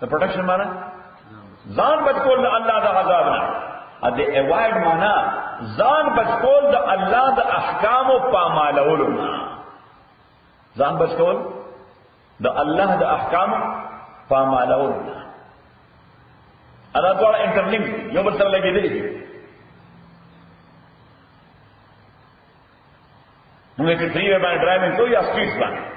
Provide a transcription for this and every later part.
The protection mana? Zan bachkol da Allah da azab na. The avoid mana? Zan bachkol da Allah da ahkam o pamalawul na. Zan bachkol da Allah da ahkam pamalawul na. Ada dua interlink, yo bersama lagi deh. Mungkin freeway by driving to ya streets ban.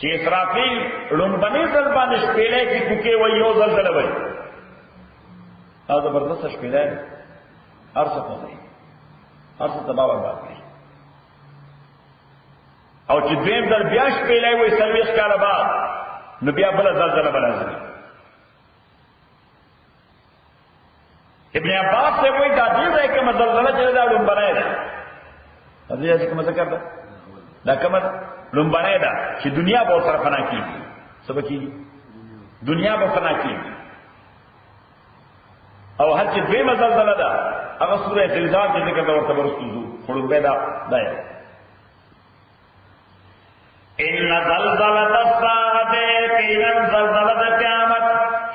چې اسرافیل لومبني ځل باندې شپېلې کې کوکې وي you ځل ځل وي او زبردست شپېلې هر څه کوي هر څه تباہ برباد کوي او چې دویم ځل بیا شپېلې وي سرویس کاله بعد نو بیا بل ځل ځل راځي ابن عباس سے وہی دادی ہے کہ مزلزلہ چلے دا لومبني ده دې چې کوم ذکر ده دا کومه لومبنه ده چې دنیا به سره فنا کیږي سبا کیږي دنیا به فنا کیږي او هر چې به مزلزله ده هغه سوره زلزال چې ذکر دا ورته ورسېږي خړوبه ده دای ان زلزله الساعه یقینا زلزله قیامت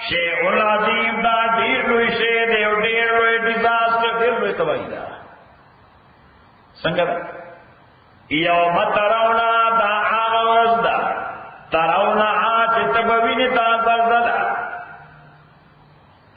شیء عظیم دا ډیر لوی شی دی او ډیر لوی ډیزاستر ډیر لوی تباہی ده څنګه یوم ترونا دا آغاز دا ترونا چه تبوینی تا زلزلہ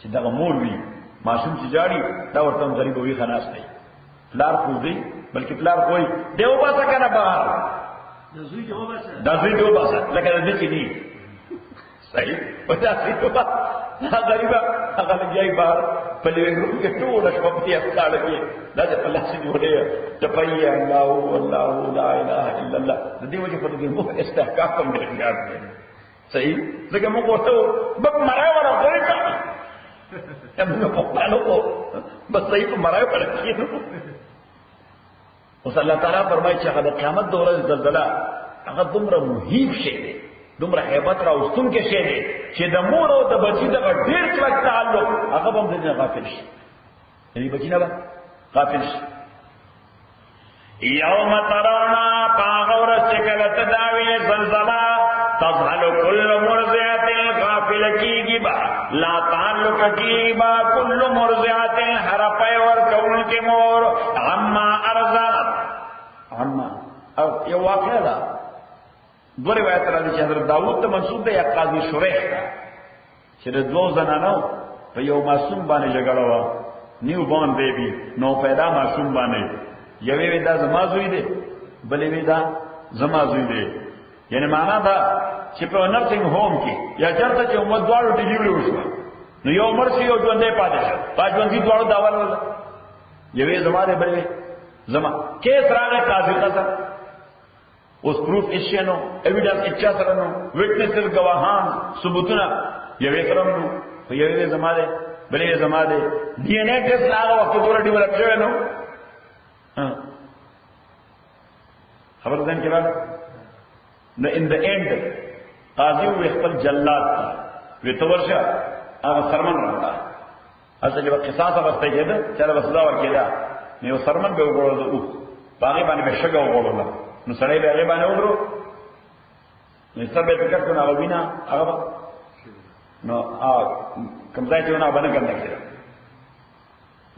چې دغه مور وي معصوم چې جاړي دا ورته غریب وي خلاص نه پلار خو دی بلکې پلار کوئی دیو باسه کنه بهر دا زوی دیو باسه لکه دې چې دی صحیح ودا چې تو دا غریب هغه لګي بهر په لوي کې ټول شپه په افکار کې دا چې الله سي جوړه ته پي الله والله لا اله الا الله دې وجه په دې مو استحقاق کوم دی صحیح ځکه موږ ورته بس مرای ولا غوړي موږ په پالو کو بس صحیح په مرای پر کېږي اوس الله تعالی فرمایي چې هغه قیامت د ورځې زلزلہ هغه دومره مهیب شی دی دومره hebat راوستون کې شی دی چې د مور او د بچی د ډېر کلک تعلق هغه هم د غافل شي یعنی بچی نه غافل شي یوم ترونا پاغور چکل تداوی زلزلہ تظهر كل مرضعة غافل کی با لا تعلق کی با كل مرضعة ہر پے ور کون کے مور عما ارزات عما او یہ واقعہ دا دو روایت راځي چې حضرت داوود ته منسوب دی یا قاضی شریح چې د دوه زنانو په یو معصوم باندې جګړه و نیو بورن بیبي نو پیدا معصوم باندې یوې دا زما زوی دی بلې دا زما زوی دی یعنی معنا دا چې په نرسنګ هوم کې یا چرته چې موږ دواړو ډیلیوري وشو نو یو مرسي یو ژوندې پاتې شو پاتې دواړو داوال ول یوې زما دی بلې زما کیس راغی قاضي ته اوس پروف ایشنو ایویډنس اچا سره نو وټنسز گواهان ثبوتونه یوې سره نو یوې زما دی بلې زما دی ډي ان اے ټیسټ هغه وخت ډور ډیولپ شوی نو خبر ځان کې راځي نو ان د اینڈ قاضی و خپل جلاد وی تورشه هغه سرمن راغله اصل یو قصاص واستې کېده چې له وسدا ورکېده نو سرمن به وګورل او باغې باندې به شګه وګورل نو سړی به هغه باندې وګورو نو سبه فکر کو نه وینا هغه نو کوم ځای ته نه باندې کنده کېده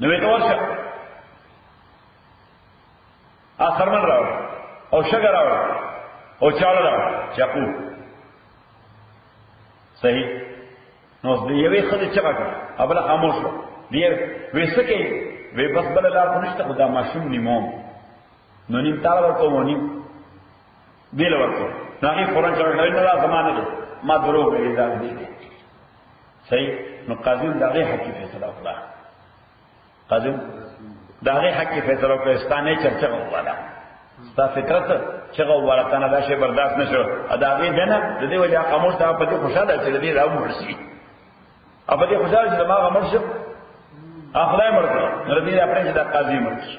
نو وی تورشه سرمن راو او شګه راو او چاړه راو چاقو صحیح نو د یوې خدای چا کړ ابل خاموش دی وسکه وی بس بل لا پنځته خدا ماشوم نیموم نو نیم تاړه ورکو مونږ بیل ورکو ناغي فورن چړ نه لا زمانه دي ما درو به دا دی صحیح نو قاضي دغه حق فیصله وکړه قاضي دغه حق فیصله وکړه ستانه چرچا وواله ستا فکرت چغه ورتنه دا شی برداشت نشو ادا دې دنه د دې وجه خاموش ته په دې خوشاله چې دې راو مرسي په دې خوشاله چې ما مرشه اخلای مرته ردی خپل چې د قاضي مرشي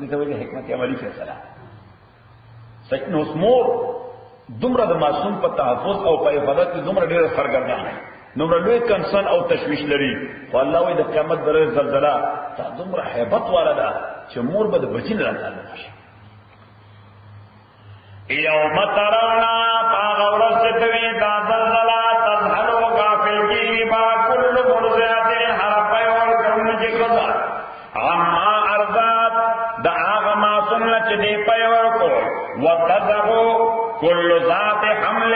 دې ته وجه حکمت عملی فیصله سچ نو سمور دومره د معصوم په تحفظ او په حفاظت کې دومره ډېر سرګردان نو لوی کنسن او تشویش لري خو الله وی د قیامت درې زلزلہ تا دومره hebat والا ده چې مور به د بچی نه راځي شي یوم ترونا پاغورس توی دا زلزلہ تظهر غافل کی با کل مرضعت هر پیور کوم چې کړه اما ارزات دا هغه معصوم چې دی پیور کو وتذو کل ذات حمل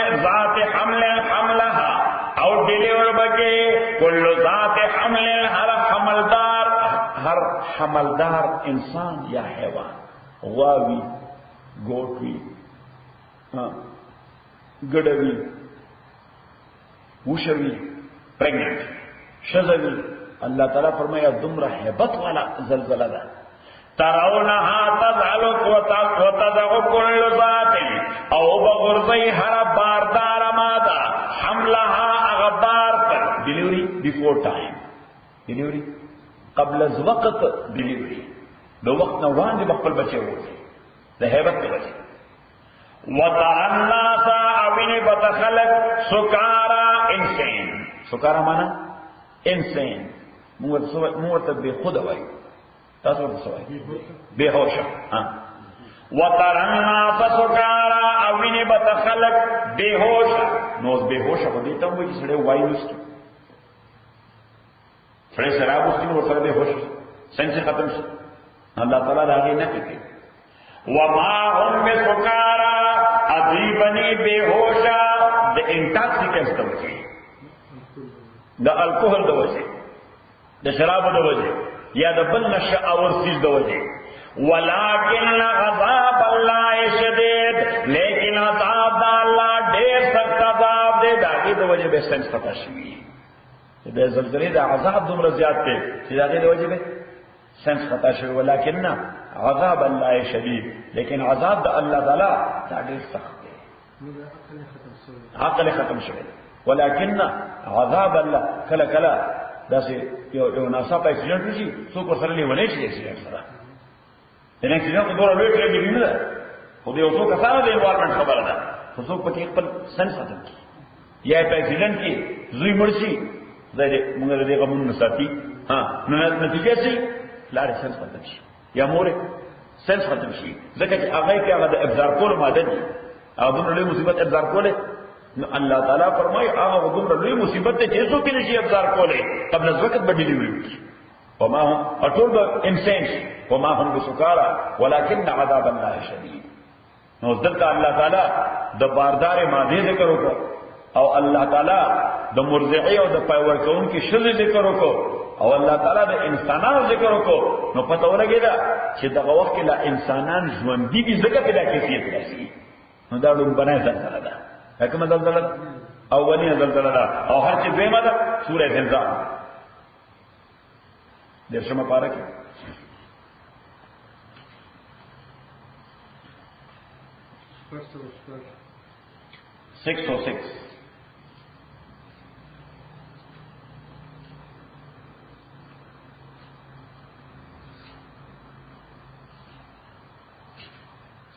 حملها او ڈیلیور بکے کل ذات حمل ہر حملدار انسان یا حیوان غواوی گوٹوی گڑوی وشوی پریگننٹ شزوی اللہ تعالیٰ فرمایا دمرہ حیبت والا زلزلہ دا ترونها تذعلق وتذع كل ذات او بغرزی ہر باردار مادا حملها اغبار پر ڈیلیوری بیفور ٹائم ڈیلیوری قبل از وقت ڈیلیوری دو وقت نوان دی بخبل بچے ہوئے دا حیبت کے بچے وَتَعَ النَّاسَ اَوِنِ بَتَخَلَقْ سُكَارَا انسین سکارا مانا انسان موت بخود وای تاسو ورته سوای بهوش وترنا فسکارا او ویني بتخلق بهوش نو بهوش په دې ته وایي چې سړی وای نشته سړی شراب وسکي نو سره بهوش څنګه ختم شي الله تعالی دا غي نه کوي وما هم بسکارا ادیبنی بهوشا د انټاکسیکنس ته وایي د الکوهل د وجه د شراب د وجه یا د بل نشه اور چیز د وجه ولكن عذاب الله شدید لیکن عذاب الله ډېر سخت عذاب دی داګه د وجه به سنس پتا شي د زلزلې د عذاب دومره زیات دی چې داګه د وجه به سنس پتا شي ولكن عذاب الله شدید لیکن عذاب د الله تعالی دا ډېر سخت دی عقل ختم شوی ولكن عذاب الله کله کله داسې یو ناڅاپه اکسیډنټ وشي څوک سره لیولې شي اکسیډنټ سره د اکسیډنټ په ډول لوی ټریجډي نه ده خو د یو څو کسانو د انوایرمنټ خبره ده خو څوک پکې خپل سنس ختم کړي یا په اکسیډنټ کې زوی مړ شي موږ دې غمون نساتي نو نتیجه شي لارې سنس ختم شي یا مور سنس ختم شي ځکه چې هغه کې هغه د ابزار کول ماده دي او دومره لوی مصیبت ابزار کوله نو الله تعالی فرمایي هغه دومره لوی مصیبت ته چې څوک نشي ابزار کوله قبل از وخت بدلی وي وما هم اطول انسان وما هم بسکارا ولكن عذاب الله شدید نو ذکر الله تعالی د باردار ماده ذکر وکړه او الله تعالی د مرضعی او د پایور کون کی شل ذکر وکړه او الله تعالی د انسانانو ذکر وکړه نو پته ولګیدا چې دغه وخت کې لا انسانان ژوند دي ذکر په دغه کیفیت راشي نو دا لون بنای زلزلہ ده حکمت زلزلہ اولینه زلزلہ ده او هر چې دیمه ده سوره زلزال درشمه پاره کې 606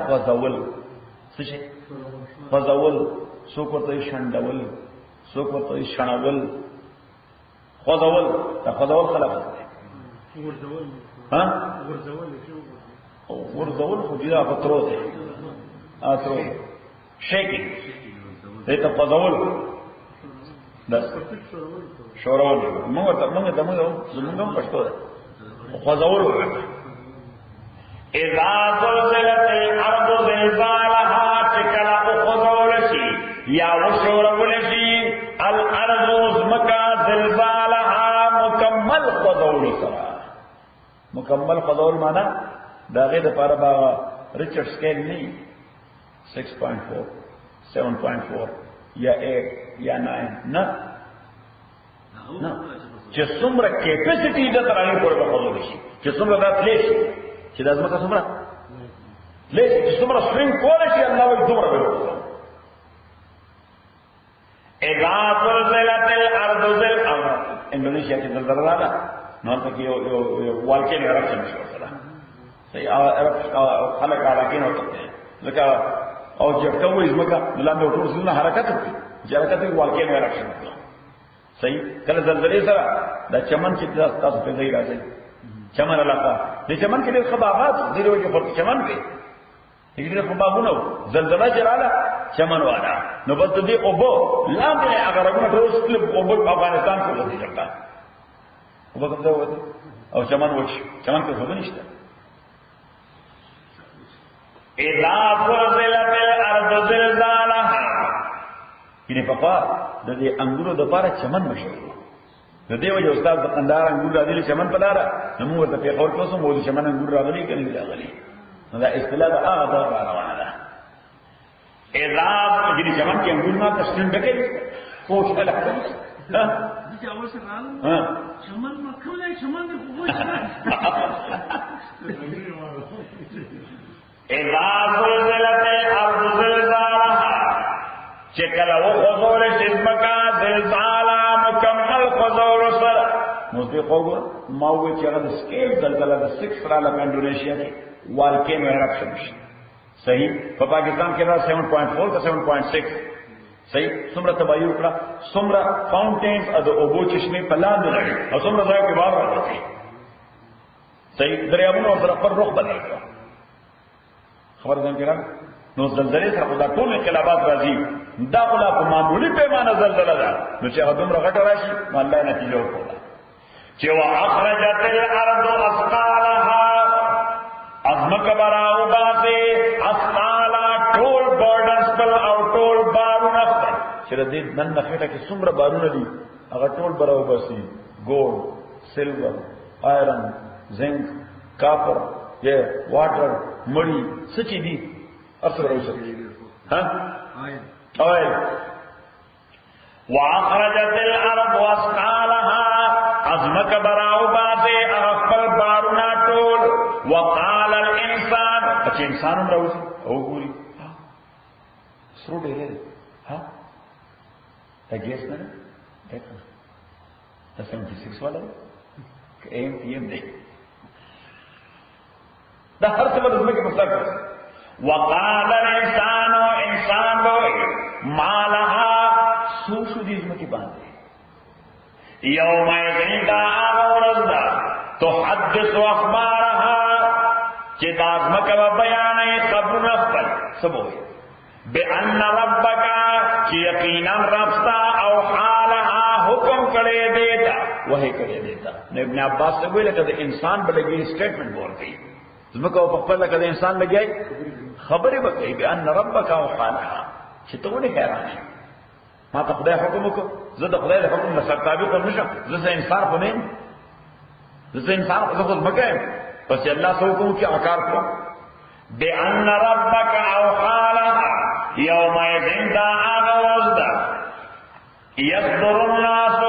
خوځول څه شي خوځول څوک ورته شندول څوک ورته شنول خوځول دا خوځول خلق دی ورځول ها ورځول خو دې په ترو دی اترو shaking دته خوځول بس شورول موږ زمونږ پښتو ده خوځول اذا زلزلت الارض زلزالها تکلا خوځول شي یا وشورول شي الارض زمکا زلزالها مکمل خوځول سره مکمل خوځول معنا داغه د پاره با ریچارډ سکیل نه 6.4 7.4 یا 8 یا 9 نه چې څومره کیپاسټي د ترانه پورې خوځول شي چې څومره دا تللی شي چې د ازمکه څومره لږ چې څومره سوینګ کول شي الله وي څومره به اذا زلزلت الارض زلزالها انډونیشیا کې زلزلہ راغله نو ته یو والکینو ارپشن شو سره صحیح خلک علاقې نه وته ځکه او چې کومه ازمکه لاندې ټول څه حرکت کوي چې حرکت کوي والکینو ارپشن صحیح کله زلزلې سره د چمن چې تاسو په ځای راځي چمن علاقه د چمن کې ډېر خباغات دي ورته په چمن کې دغه خباغونه زلزلہ جراله چمن والا نو بس دې او بو لاندې هغه رغونه ټول سکل او بو افغانستان کې ودی چلتا او بس دا وته او چمن وچ چمن کې خبر نشته اذا زلزلت الارض زلزالها کینه پپا د دې انګورو د پاره چمن مشهور د دې وجه استاد د قندار انګور راځي چمن په لاره نو موږ ته په خور کوسو موږ چمن انګور راغلي کني راغلي نو دا اصطلاح هغه دا روانه ده اذا دې چمن کې انګور ما تشکیل ډکې پوښ الکه ها دې اول څه راغله ها چمن ما کوله چمن په وښه اذا زلزلت الارض زلزالها چکل و خضور شزمکا زلزالا مکمل خضور سر نو دې خو ما وې چې هغه د سکیل زلزلہ د 6 را لګا انډونیشیا کې والکینو ایرپشن شي صحیح په پاکستان کې دا 7.4 کا 7.6 صحیح څومره تباہی وکړه څومره فاونټینز د اوبو چشمه په لاندې لري او څومره ځای کې بار راځي صحیح دریابونو سره پر رخ بدل کړ خبر ده کړه نو زلزلې سره خدا ټول انقلابات راځي دا خلا په معمولی پیمانه زلزلہ ده نو چې هغه دومره غټه راشي نو الله نتیجه ورکړه چې واخرجت الارض اثقالها ازمک براو باسه اثقالا ټول بردنز بل او ټول بارونه خپل چې دې نن نخټه کې څومره بارونه دي هغه ټول براو باسي ګولډ سلور آیرن زنک کاپر یہ واټر مړی سچې دي اثر راوځي ها اویل واخرجت الارض اثقالها ازمک براو باسه خپل بارونه ټول وقال الانسان اچھا انسان راوځي او ګوري سرو ډېر ها اګیس نه دیکھو 76 والا ایم پی ایم دی دا هر څه د زمکه په سر وقال الانسان انسان وای مالها سوشو دې زمکه باندې یوم یذین اورزدا تحدث اخبارها چې دا زمکه بیانې خبرونه خپل سبوي بان ربک چې یقینا ربستا او حالها حکم کړي دیتا وਹੀ کړي دیتا ابن عباس سے ویل کده انسان بلګي سٹیٹمنٹ ورته زمکه په خپل کده انسان لګي خبره وکړي بان ربک او حالها چې ته ونه حیران ما ته خدای حکم وکړ زه د خدای حکم نه سرتابع کوم نشم زه انسان خو نه زه انسان خو زمکه پس الله سو کوم چې اکار کړو بان ربک او حالها یوم یذین دا اغوزدا یصدر الناس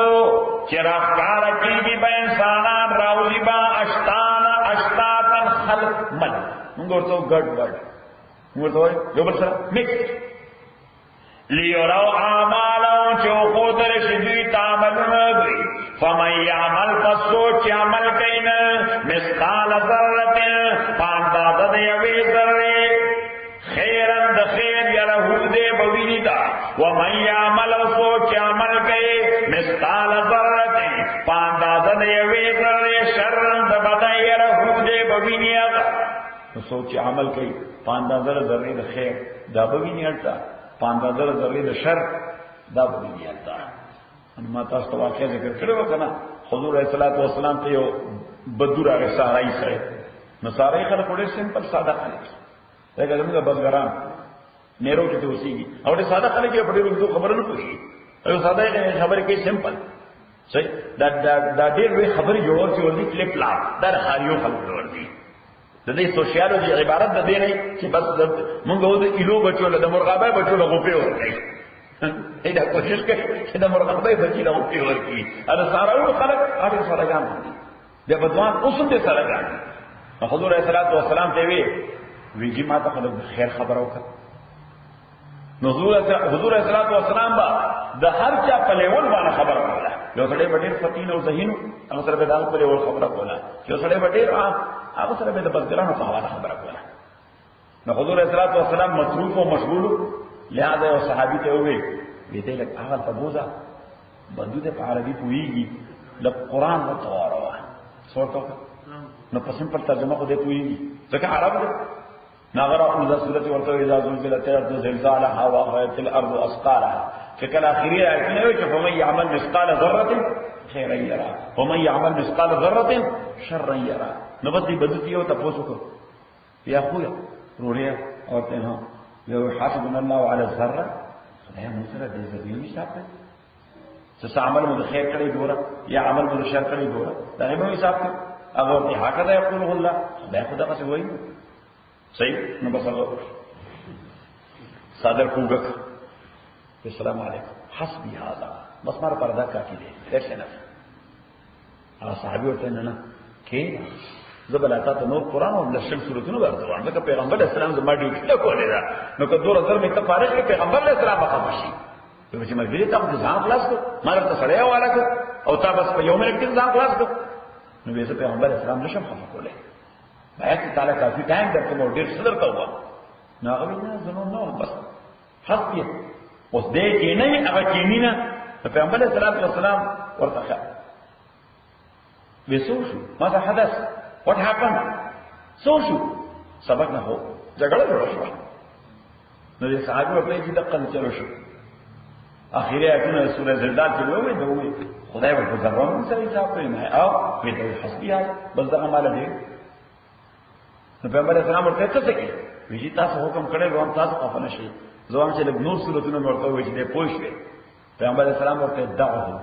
چرافکار کیږي به انسانان راوځي با اشتاتا خلق مل موږ ورته ګډ موږ ورته یو بل سره مکس لیراو اعمالهم چې خو درشي دوی تعاملونه کوي فمن يعمل فسوچ عمل کین مثقال ذره فاندازه د یوې ذره خیرا د خیر یره دې بوینی دا ومن يعمل سوچ عمل کوي مثقال ذره فاندازه د یوې ذره شر د بدای یره دې بوینی دا سوچ عمل کوي فاندازه د ذره د خیر دا بوینی دا پاندازه ذره د شر دا بوینی دا ان ما تاسو ته واقعا ذکر کړو کنه حضور صلی الله علیه وسلم ته یو بدور هغه سارای سره نو سارای خلک ډېر سمپل ساده خلک دا ګرمه بزګران نیرو کې اوسېږي او ډېر ساده خلک یې په ډېرو خبرو نه کوي او ساده خبرې کوي سمپل صحیح دا ډېر وی خبرې جوړ چې ورته کلیپ لا دا خاریو خلک جوړ دي د دې سوشیالوجي عبارت د دې نه چې بس موږ وو د ایلو بچو له مرغابای بچو له غوپې ورته دا کوشش کوي چې د مرغابای بچی له غوپې ورکی دا ساراو خلک اړ سره ګان دي د بدوان اوسم دې سره ګان حضور صلی الله علیه وسلم ته ویږي ما ته خلک خیر خبر وکړه حضور صلی الله علیه وسلم با د هر چا په لیول باندې خبر وکړه یو سړی ډېر فتین او ذهین هغه سره به دا په لیول خبره کوله یو سړی ډېر هغه سره به د بزګرانو په حواله خبره کوله نو حضور صلی الله علیه وسلم مصروف او مشغول لہذا یو صحابي ته وی دې لک هغه په بوزا بده په عربي پوېږي د قران او تواروا څورته نو په سمپل ترجمه خو دې پوېږي ځکه عرب دی ناغرا اذا سورت ورته اذا زلزلت الارض زلزالها واخرجت الارض اثقالها فكان اخريه اكنه فمن يعمل مثقال ذره خيرا يرى ومن يعمل مثقال ذره شرا يرى نو بس دې بدوتی او تاسو کو یا خویا روریا او ته ها یو حاسبنا الله على الذره خدای موږ سره دې ذریعہ حساب کوي چې عمل مو خیر کړی ګوره یا عمل مو شر کړی ګوره دا به حساب کوي هغه ته هکذا یقول الله خدای خدا څه وایي صحیح نو بس الله صادر کوګه السلام علیکم حسبی هذا بس مار پردا کافی دی درس نه صحابي ورته نه کې زبلاتا ته نور قران او لشم سورتونو ورته وانه ک پیغمبر اسلام زما ډیوټي له کولې دا نو که دور اثر می ته فارغ کې پیغمبر اسلام هغه شي په چې مګری ته ځان خلاص کو مار ته سړیا والا کو او تا بس په یو منټ کې ځان خلاص کړ. نو ویسه پیغمبر اسلام نشم خفه کوله، باید تعالی کافي ټایم درته مو ډیر صدر ته و نو هغه نه زمون نو بس حسبي اوس دې کې نه هغه کې نه پیغمبر اسلام ورته ویسو شو ماذا حدث what happened سو شو سبق نه هو جګړه جوړه شو. نو دې صحابه ورته چې دقه چلو شو اخیری آیتونه سورہ زلزال کې وایي دوی خدای ورته ضرورم سره حساب کوي نه او په دې حسبي آی بس دغه مال دی. نو پیغمبر اسلام ورته څه کوي ویجی تاسو حکم کړی روان تاسو خفنه شي زوام چې له نور سورتونو ورته وایي چې دې پوښتنه پیغمبر اسلام ورته دعوه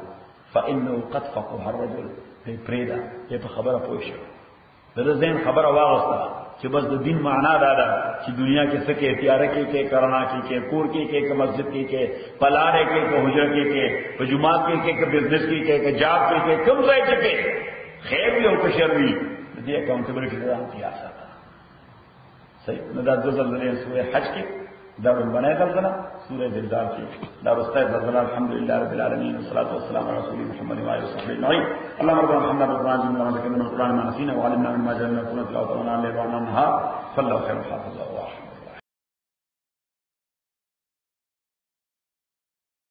فانه قد فقه الرجل په پریدا په خبره پوښتنه د ذهن خبره واغسته چې بس د دین معنا دا ده چې دنیا کې څه کې تیار کې کرنا کې کور کې مسجد کې پلاره کې حجره کې په جمعات کې بزنس کې جاب کې کوم ځای کې خیر یو کو شر وی دې اکاونټیبلټی دا تیار ساته صحیح نو دا د زلزلې سورې حج کې دا باندې زلزلہ سورې زلزال کې دا واستای زلزلہ الحمدلله رب العالمین والصلاه والسلام علی رسول محمد و علیه وصحبه اجمعین. اللهم ربنا محمد القرآن جميعا ذكرنا من القرآن ما نسينا وعلمنا مما جهلنا كنا تلاوة لنا الليل والنهار صلى الله خير حافظ الله